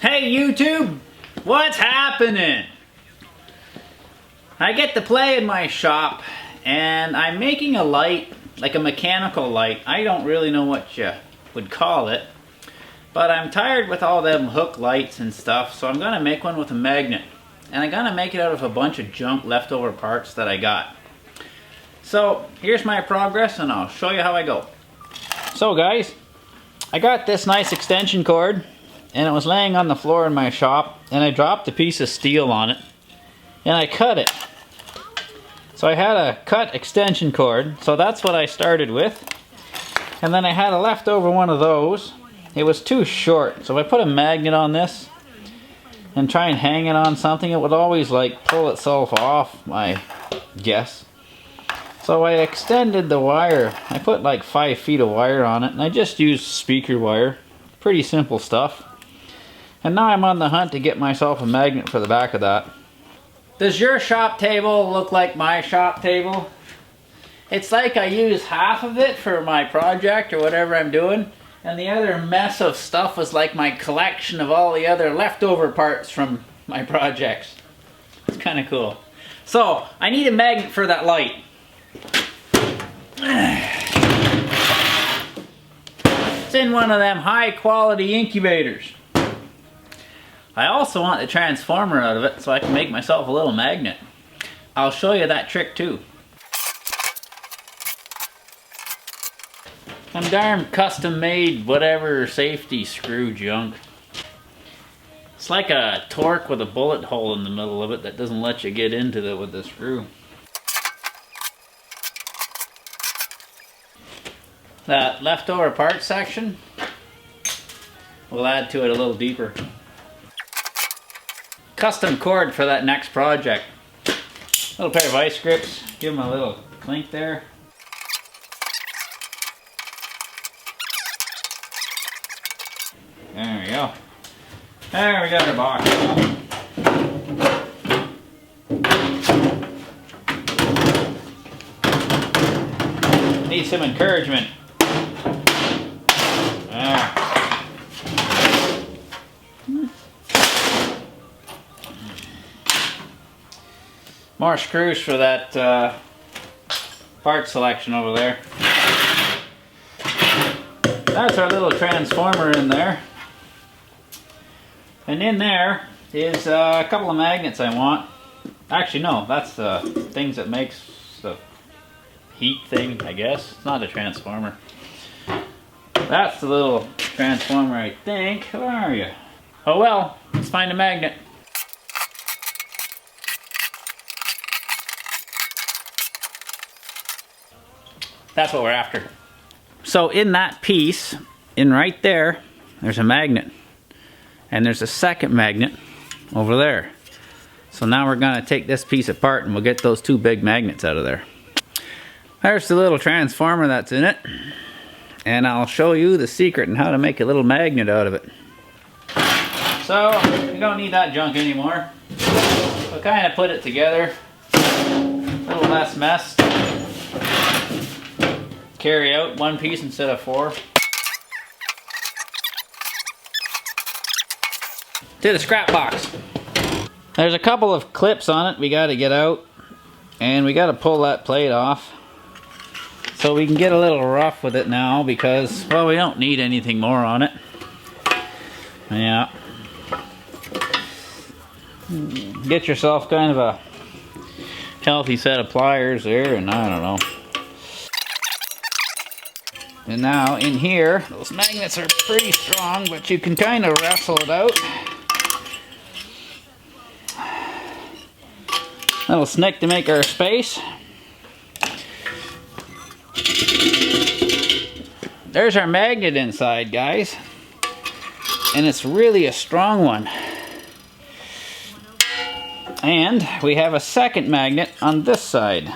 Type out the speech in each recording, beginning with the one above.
Hey YouTube, what's happening? I get to play in my shop and I'm making a light, like a mechanical light. I don't really know what you would call it, but I'm tired with all them hook lights and stuff, so I'm gonna make one with a magnet. And I'm gonna make it out of a bunch of junk leftover parts that I got. So here's my progress and I'll show you how I go. So guys, I got this nice extension cord and it was laying on the floor in my shop and I dropped a piece of steel on it and I cut it. So I had a cut extension cord, so that's what I started with. And then I had a leftover one of those. It was too short, so if I put a magnet on this and try and hang it on something, it would always like pull itself off, I guess. So I extended the wire. I put like 5 feet of wire on it and I just used speaker wire. Pretty simple stuff. And now I'm on the hunt to get myself a magnet for the back of that. Does your shop table look like my shop table? It's like I use half of it for my project or whatever I'm doing, and the other mess of stuff is like my collection of all the other leftover parts from my projects. It's kind of cool. So, I need a magnet for that light. It's in one of them high quality incubators. I also want the transformer out of it so I can make myself a little magnet. I'll show you that trick too. Some darn custom made whatever safety screw junk. It's like a torque with a bullet hole in the middle of it that doesn't let you get into it with the screw. That leftover part section, we'll add to it a little deeper. Custom cord for that next project. Little pair of vice grips, give them a little clink there. There we go. There we got our box. Need some encouragement. There. More screws for that part selection over there. That's our little transformer in there. And in there is a couple of magnets I want. Actually no, that's the things that makes the heat thing, I guess. It's not a transformer. That's the little transformer, I think. Where are you? Oh well, let's find a magnet. That's what we're after. So in that piece, in right there, there's a magnet. And there's a second magnet over there. So now we're gonna take this piece apart and we'll get those two big magnets out of there. There's the little transformer that's in it. And I'll show you the secret and how to make a little magnet out of it. So, we don't need that junk anymore. We'll kind of put it together. A little less mess. Carry out one piece instead of 4. To the scrap box. There's a couple of clips on it we got to get out, and we got to pull that plate off so we can get a little rough with it now because, well, we don't need anything more on it. Yeah. Get yourself kind of a healthy set of pliers there, and I don't know. And now in here, those magnets are pretty strong, but you can kind of wrestle it out. Little snick to make our space. There's our magnet inside, guys. And it's really a strong one. And we have a second magnet on this side.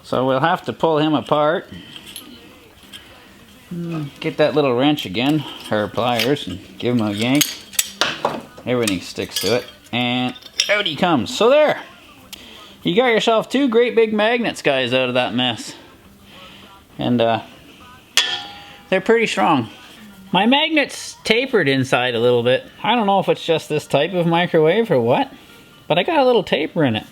So we'll have to pull him apart. Get that little wrench again, or pliers, and give him a yank. Everything sticks to it. And out he comes. So there. You got yourself 2 great big magnets, guys, out of that mess. And they're pretty strong. My magnet's tapered inside a little bit. I don't know if it's just this type of microwave or what, but I got a little taper in it.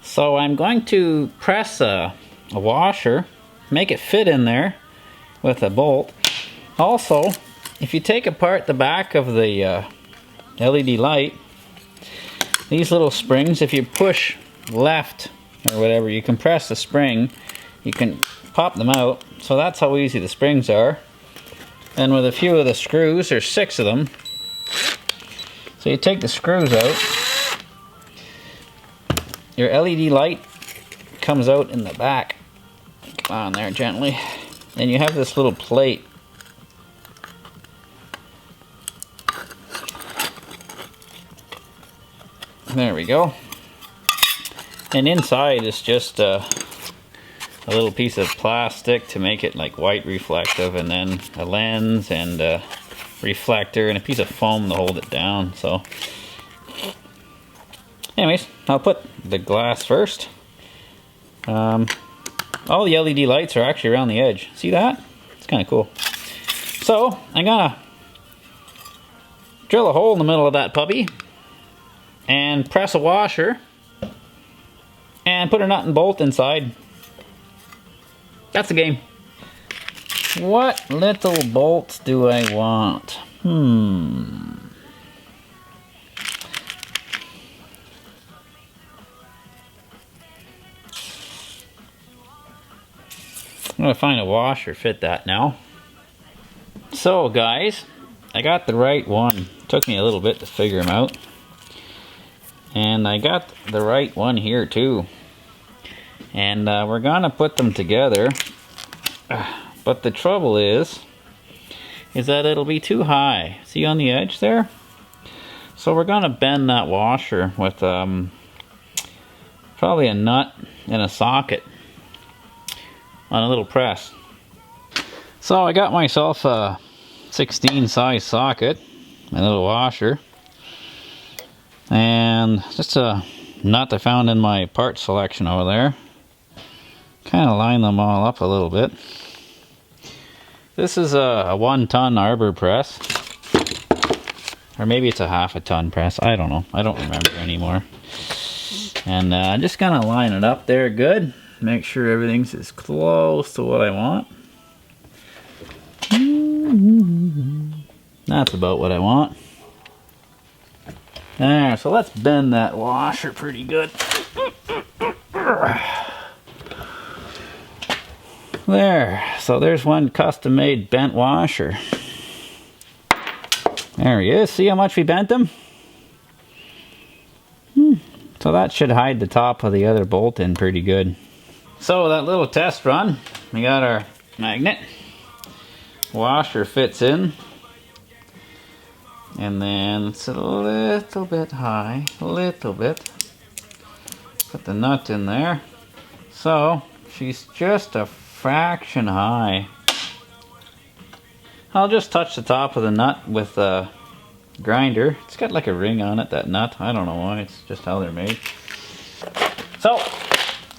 So I'm going to press a washer, make it fit in there with a bolt. Also, if you take apart the back of the LED light, these little springs, if you push left or whatever, you can press the spring, you can pop them out. So that's how easy the springs are. And with a few of the screws, there's 6 of them. So you take the screws out, your LED light comes out in the back. Come on there, gently. And you have this little plate. There we go. And inside is just a little piece of plastic to make it like white reflective, and then a lens and a reflector and a piece of foam to hold it down. So anyways, I'll put the glass first. All the LED lights are actually around the edge. See that? It's kind of cool. So I'm gonna drill a hole in the middle of that puppy and press a washer and put a nut and bolt inside. That's the game. What little bolts do I want? I'm gonna find a washer fit that now. So guys, I got the right one. Took me a little bit to figure them out. And I got the right one here too. And we're gonna put them together. But the trouble is that it'll be too high. See on the edge there? So we're gonna bend that washer with probably a nut and a socket on a little press. So I got myself a 16 size socket, a little washer, and just a nut I found in my part selection over there. Kind of line them all up a little bit. This is a 1 ton arbor press, or maybe it's a half a ton press. I don't know. I don't remember anymore. And I'm just gonna line it up there good. Make sure everything's as close to what I want. That's about what I want. There, so let's bend that washer pretty good. There, so there's one custom made bent washer. There he is. See how much we bent him? So that should hide the top of the other bolt in pretty good. So that little test run, we got our magnet. Washer fits in. And then it's a little bit high, a little bit. Put the nut in there. So she's just a fraction high. I'll just touch the top of the nut with a grinder. It's got like a ring on it, that nut. I don't know why, it's just how they're made. So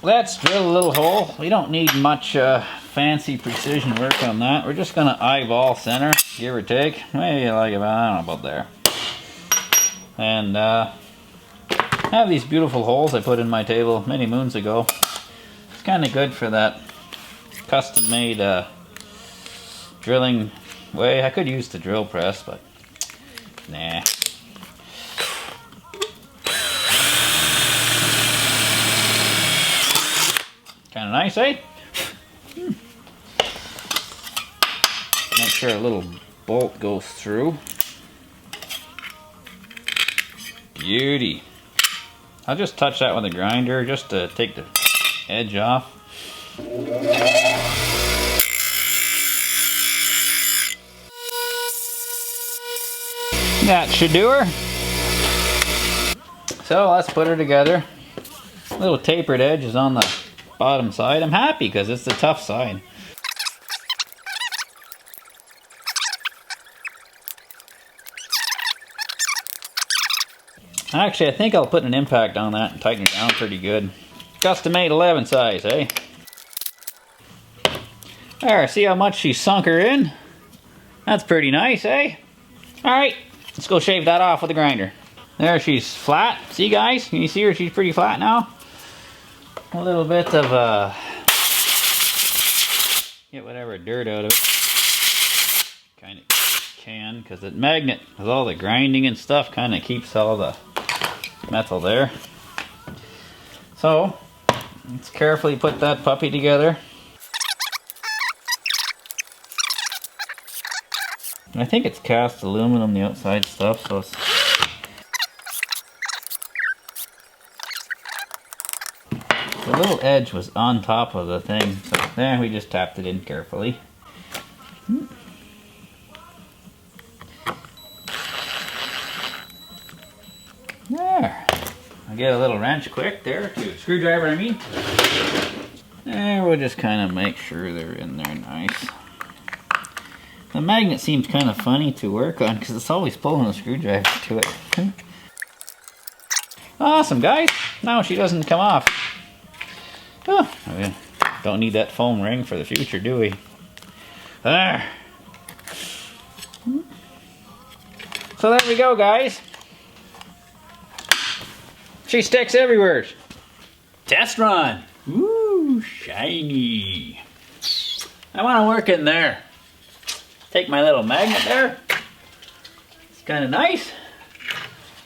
let's drill a little hole. We don't need much fancy precision work on that. We're just gonna eyeball center, give or take. Maybe like about, I don't know, about there. And I have these beautiful holes I put in my table many moons ago. It's kind of good for that custom made drilling way. I could use the drill press, but nah. Kind of nice, eh? Make sure a little bolt goes through. Beauty. I'll just touch that with a grinder just to take the edge off. That should do her. So let's put her together. Little tapered edge is on the bottom side. I'm happy because it's the tough side. Actually, I think I'll put an impact on that and tighten it down pretty good. Custom made 11 size, eh? There, see how much she sunk her in? That's pretty nice, eh? Alright, let's go shave that off with a grinder. There, she's flat. See, guys? Can you see her? She's pretty flat now. A little bit of, get whatever dirt out of it. Kind of can, because the magnet, with all the grinding and stuff, kind of keeps all the metal there. So, let's carefully put that puppy together. I think it's cast aluminum, the outside stuff, so it's... The little edge was on top of the thing, so there, we just tapped it in carefully. There. I'll get a little wrench quick there, to screwdriver I mean. There, we'll just kind of make sure they're in there nice. The magnet seems kind of funny to work on because it's always pulling a screwdriver to it. Awesome, guys. Now she doesn't come off. Oh, don't need that foam ring for the future, do we? There. So there we go, guys. She sticks everywhere. Test run. Woo, shiny. I want to work in there. Take my little magnet there. It's kind of nice.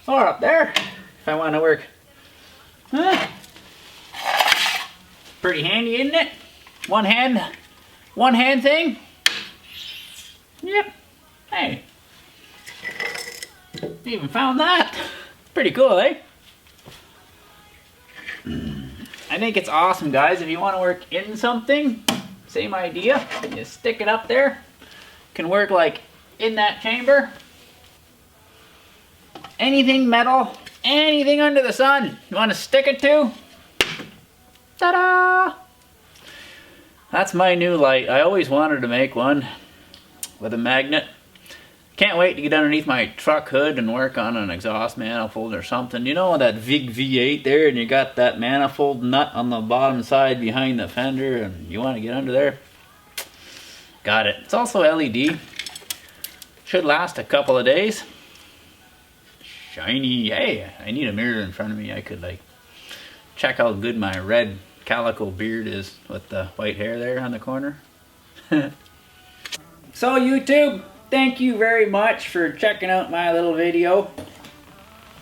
Or up there, if I want to work. Huh? Pretty handy, isn't it? One hand thing. Yep. Hey. Even found that. Pretty cool, eh? I think it's awesome, guys. If you want to work in something, same idea. You stick it up there. Can work like in that chamber. Anything metal, anything under the sun you want to stick it to. Ta-da! That's my new light. I always wanted to make one with a magnet. Can't wait to get underneath my truck hood and work on an exhaust manifold or something. You know that VIG V8 there, and you got that manifold nut on the bottom side behind the fender, and you want to get under there? Got it. It's also LED. Should last a couple of days. Shiny. Hey, I need a mirror in front of me. I could like check how good my red calico beard is with the white hair there on the corner. So YouTube, thank you very much for checking out my little video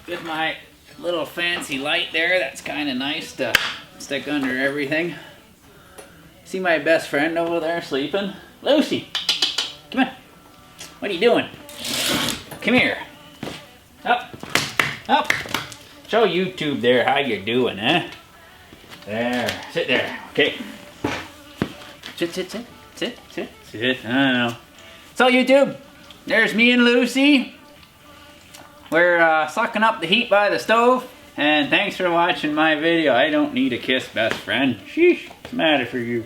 with my little fancy light there. That's kind of nice to stick under everything. See my best friend over there sleeping? Lucy, come here. What are you doing? Come here. Up, up. Show YouTube there how you're doing, huh? There, sit there. Okay. Sit, sit, sit, sit, sit, sit. I don't know. So YouTube, there's me and Lucy. We're sucking up the heat by the stove. And thanks for watching my video. I don't need a kiss, best friend. Sheesh, what's the matter for you?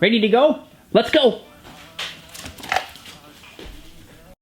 Ready to go? Let's go!